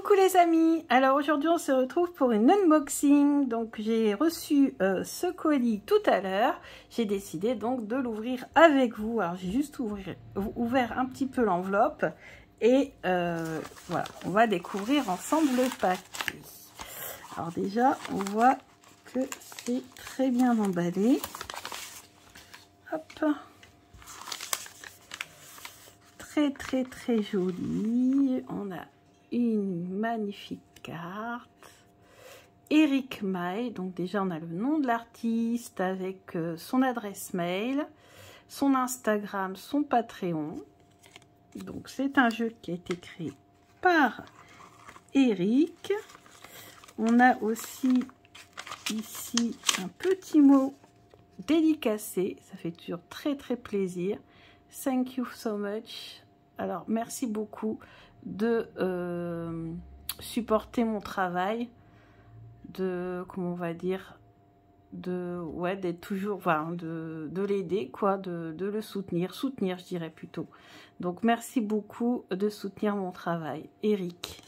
Coucou les amis, alors aujourd'hui on se retrouve pour une unboxing. Donc j'ai reçu ce colis tout à l'heure, j'ai décidé donc de l'ouvrir avec vous. Alors j'ai juste ouvert un petit peu l'enveloppe et voilà, on va découvrir ensemble le paquet. Alors déjà on voit que c'est très bien emballé. Hop, très joli. On a une magnifique carte. Eric Maille, donc déjà on a le nom de l'artiste avec son adresse mail, son Instagram, son Patreon. Donc c'est un jeu qui a été créé par Eric. On a aussi ici un petit mot dédicacé, ça fait toujours très plaisir. Thank you so much. Alors merci beaucoup de supporter mon travail, de, comment on va dire, de, ouais, d'être toujours, enfin, de l'aider, quoi, de le soutenir, je dirais plutôt. Donc merci beaucoup de soutenir mon travail, Eric.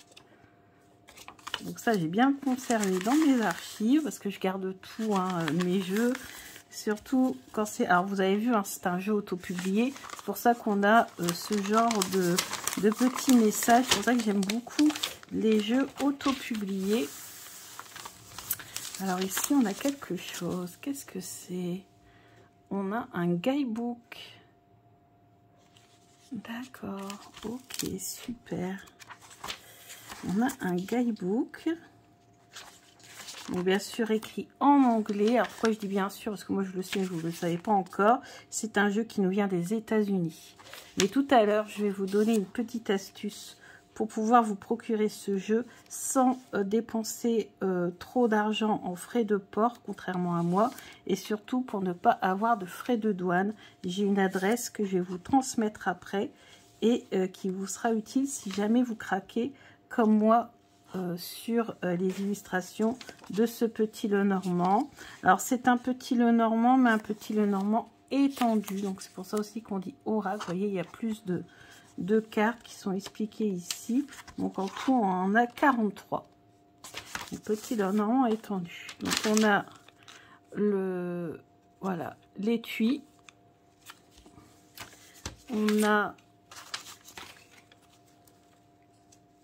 Donc ça j'ai bien conservé dans mes archives parce que je garde tout, hein, mes jeux, surtout quand c'est, alors vous avez vu, hein, c'est un jeu auto-publié, c'est pour ça qu'on a ce genre de petits messages. C'est pour ça que j'aime beaucoup les jeux auto-publiés. Alors ici on a quelque chose, qu'est-ce que c'est? On a un guidebook. D'accord, ok, super. On a un guidebook. Donc bien sûr écrit en anglais. Alors pourquoi je dis bien sûr? Parce que moi je le sais, vous ne le savez pas encore. C'est un jeu qui nous vient des États-Unis. Mais tout à l'heure, je vais vous donner une petite astuce pour pouvoir vous procurer ce jeu sans dépenser trop d'argent en frais de port, contrairement à moi. Et surtout pour ne pas avoir de frais de douane. J'ai une adresse que je vais vous transmettre après et qui vous sera utile si jamais vous craquez comme moi sur les illustrations de ce petit Lenormand. Alors c'est un petit Lenormand, mais un petit Lenormand étendu, donc c'est pour ça aussi qu'on dit oracle. Vous voyez, il y a plus de cartes qui sont expliquées ici. Donc en tout on en a 43. Le petit Lenormand étendu. Donc on a le, voilà, l'étui, on a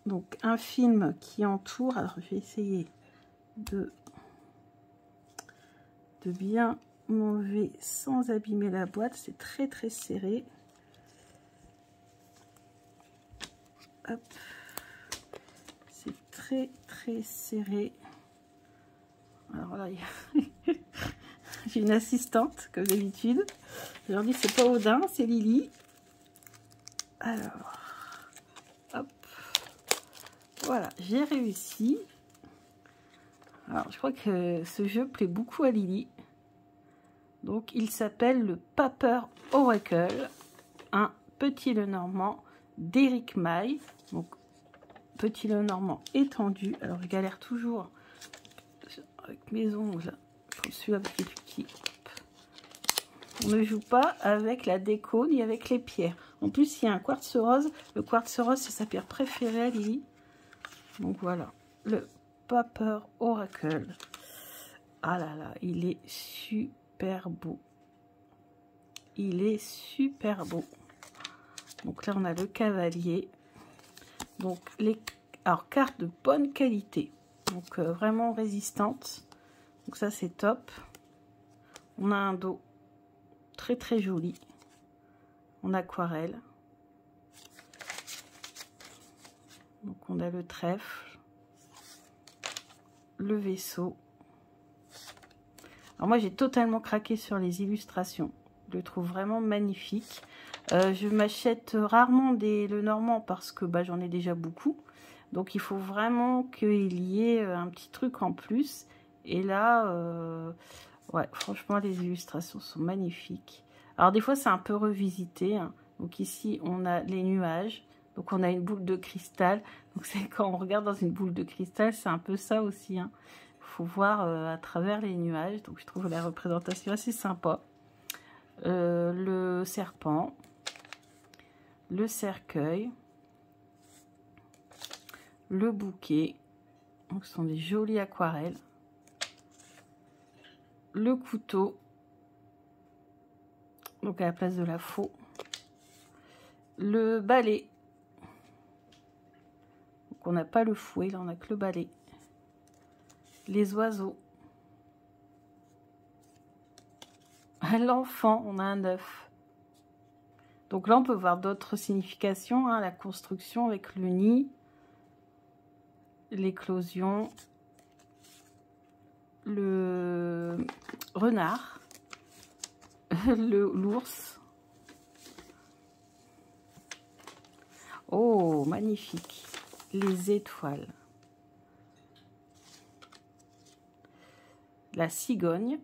donc un film qui entoure. Alors je vais essayer de bien m'enlever sans abîmer la boîte, c'est très serré. Hop, c'est très serré. Alors là j'ai une assistante comme d'habitude, je leur dis c'est pas Odin, c'est Lily. Alors hop, voilà, j'ai réussi. Alors, je crois que ce jeu plaît beaucoup à Lily. Donc, il s'appelle le Paper Oracle, un petit Lenormand d'Eric Maille. Donc, petit Lenormand étendu. Alors, je galère toujours avec mes ongles. Celui-là, petit petit. On ne joue pas avec la déco ni avec les pierres. En plus, il y a un quartz rose. Le quartz rose, c'est sa pierre préférée à Lily. Donc voilà, le Paper Oracle. Ah là là, il est super beau. Il est super beau. Donc là, on a le cavalier. Donc, alors, cartes de bonne qualité. Donc, vraiment résistantes. Donc ça, c'est top. On a un dos très joli. En aquarelle. Donc on a le trèfle, le vaisseau. Alors moi j'ai totalement craqué sur les illustrations. Je le trouve vraiment magnifique. Je m'achète rarement des Lenormand parce que bah, j'en ai déjà beaucoup. Donc il faut vraiment qu'il y ait un petit truc en plus. Et là, ouais, franchement les illustrations sont magnifiques. Alors des fois c'est un peu revisité, hein. Donc ici on a les nuages. Donc on a une boule de cristal. Donc c'est quand on regarde dans une boule de cristal, c'est un peu ça aussi, hein. Il faut voir à travers les nuages. Donc je trouve la représentation assez sympa. Le serpent, le cercueil, le bouquet. Donc, ce sont des jolies aquarelles. Le couteau. Donc, à la place de la faux. Le balai. Donc, on n'a pas le fouet, là, on n'a que le balai. Les oiseaux. L'enfant, on a un œuf. Donc là, on peut voir d'autres significations. Hein, la construction avec le nid. L'éclosion. Le renard. L'ours. Oh, magnifique. Les étoiles. La cigogne.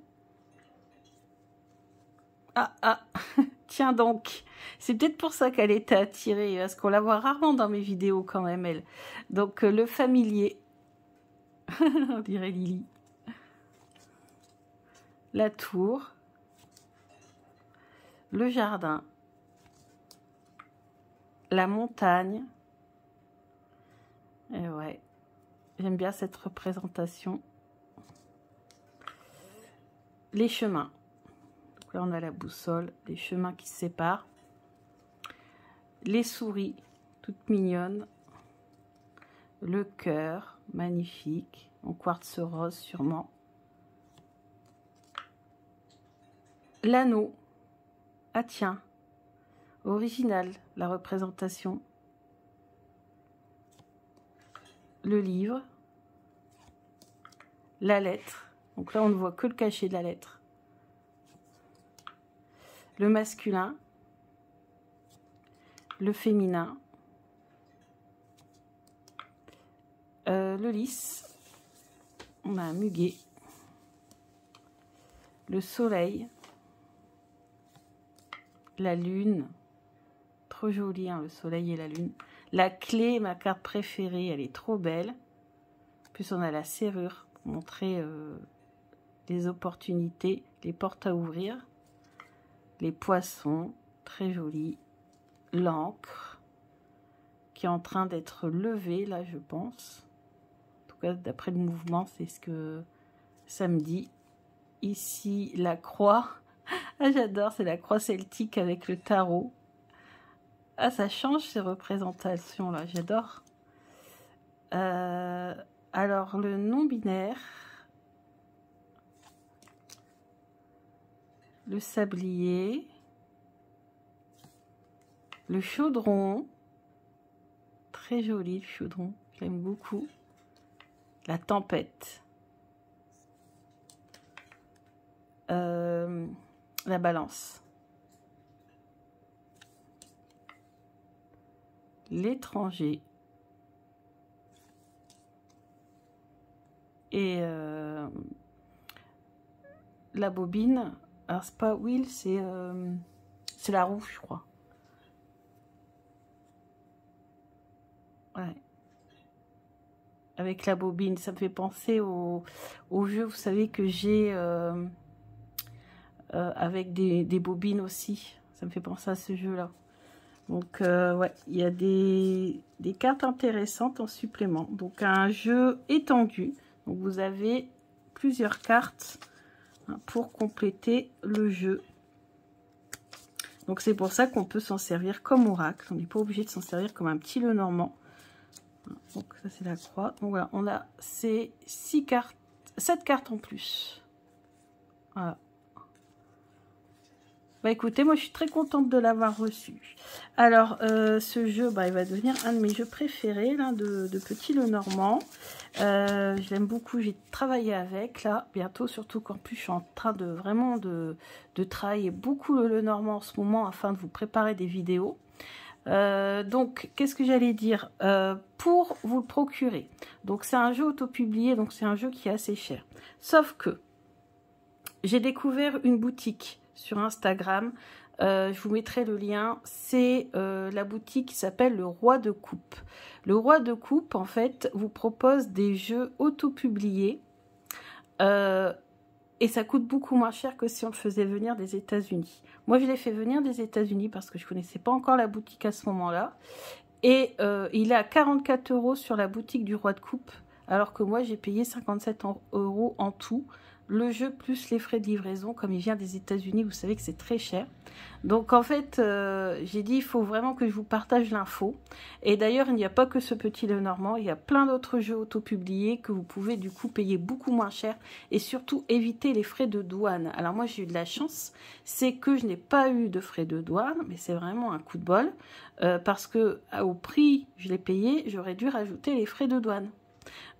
Ah, tiens donc. C'est peut-être pour ça qu'elle était attirée, parce qu'on la voit rarement dans mes vidéos quand même, elle. Donc, le familier. On dirait Lily. La tour. Le jardin. La montagne. Et ouais, j'aime bien cette représentation. Les chemins. Donc là, on a la boussole, les chemins qui se séparent. Les souris, toutes mignonnes. Le cœur, magnifique, en quartz rose sûrement. L'anneau. Ah tiens, original la représentation. Le livre. La lettre. Donc là, on ne voit que le cachet de la lettre. Le masculin. Le féminin. Le lys. On a un muguet. Le soleil. La lune. Trop joli, hein, le soleil et la lune. La clé, ma carte préférée, elle est trop belle. En plus, on a la serrure pour montrer les opportunités, les portes à ouvrir. Les poissons, très jolis. L'encre, qui est en train d'être levée, là, je pense. En tout cas, d'après le mouvement, c'est ce que ça me dit. Ici, la croix. Ah, j'adore, c'est la croix celtique avec le tarot. Ah, ça change ces représentations-là, j'adore. Alors, le non-binaire. Le sablier. Le chaudron. Très joli, le chaudron. J'aime beaucoup. La tempête. La balance. L'étranger. Et la bobine. Alors, c'est pas wheel, c'est la roue, je crois. Ouais. Avec la bobine, ça me fait penser au jeu, vous savez, que j'ai avec des bobines aussi. Ça me fait penser à ce jeu-là. Donc, ouais, il y a des cartes intéressantes en supplément. Donc, un jeu étendu. Donc, vous avez plusieurs cartes pour compléter le jeu. Donc, c'est pour ça qu'on peut s'en servir comme oracle. On n'est pas obligé de s'en servir comme un petit Lenormand. Donc, ça, c'est la croix. Donc, voilà, on a ces 7 cartes en plus. Voilà. Bah écoutez, moi je suis très contente de l'avoir reçu. Alors, ce jeu, bah, il va devenir un de mes jeux préférés là, de petit Lenormand. Je l'aime beaucoup, j'ai travaillé avec là, bientôt, surtout qu'en plus je suis en train de vraiment de travailler beaucoup le Lenormand en ce moment afin de vous préparer des vidéos. Donc, qu'est-ce que j'allais dire pour vous le procurer. Donc, c'est un jeu auto-publié, donc c'est un jeu qui est assez cher. Sauf que j'ai découvert une boutique sur Instagram, je vous mettrai le lien, c'est la boutique qui s'appelle Le Roi de Coupe. Le Roi de Coupe, en fait, vous propose des jeux auto-publiés et ça coûte beaucoup moins cher que si on le faisait venir des États-Unis. Moi, je l'ai fait venir des États-Unis parce que je ne connaissais pas encore la boutique à ce moment-là. Et il est à 44 € sur la boutique du Roi de Coupe, alors que moi j'ai payé 57 € en tout. Le jeu plus les frais de livraison, comme il vient des États-Unis, vous savez que c'est très cher. Donc en fait, j'ai dit il faut vraiment que je vous partage l'info. Et d'ailleurs, il n'y a pas que ce petit Lenormand, il y a plein d'autres jeux auto-publiés que vous pouvez du coup payer beaucoup moins cher et surtout éviter les frais de douane. Alors moi j'ai eu de la chance, c'est que je n'ai pas eu de frais de douane, mais c'est vraiment un coup de bol, parce que au prix je l'ai payé, j'aurais dû rajouter les frais de douane.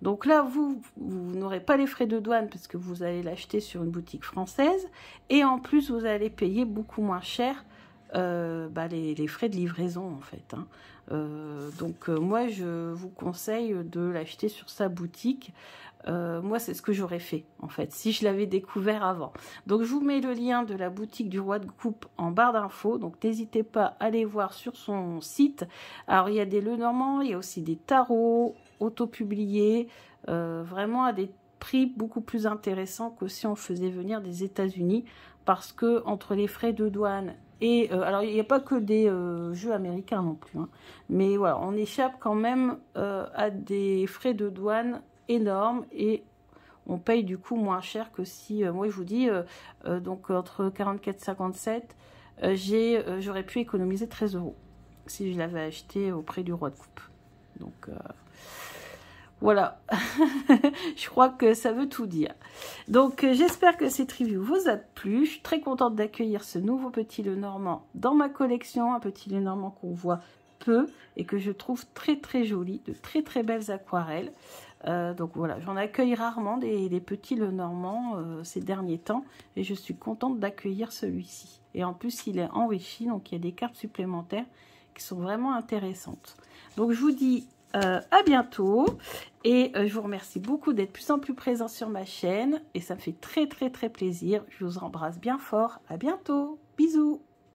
Donc là, vous n'aurez pas les frais de douane parce que vous allez l'acheter sur une boutique française. Et en plus, vous allez payer beaucoup moins cher les frais de livraison, en fait. Hein. Moi, je vous conseille de l'acheter sur sa boutique. Moi, c'est ce que j'aurais fait, en fait, si je l'avais découvert avant. Donc, je vous mets le lien de la boutique du Roi de Coupe en barre d'infos. Donc, n'hésitez pas à aller voir sur son site. Alors, il y a des Lenormand, il y a aussi des tarots auto-publiés, vraiment à des prix beaucoup plus intéressants que si on faisait venir des États-Unis. Parce que entre les frais de douane et... alors, il n'y a pas que des jeux américains non plus. Hein, mais voilà, on échappe quand même à des frais de douane énorme et on paye du coup moins cher que si moi je vous dis donc entre 44 et 57 j'aurais pu économiser 13 € si je l'avais acheté auprès du Roi de Coupe. Donc voilà. Je crois que ça veut tout dire. Donc j'espère que cette review vous a plu. Je suis très contente d'accueillir ce nouveau petit Lenormand dans ma collection, un petit Lenormand qu'on voit peu et que je trouve très très joli, de très très belles aquarelles. Donc voilà, j'en accueille rarement des petits Lenormand ces derniers temps et je suis contente d'accueillir celui-ci. Et en plus, il est enrichi, donc il y a des cartes supplémentaires qui sont vraiment intéressantes. Donc je vous dis à bientôt et je vous remercie beaucoup d'être de plus en plus présent sur ma chaîne et ça me fait très très très plaisir. Je vous embrasse bien fort. À bientôt. Bisous.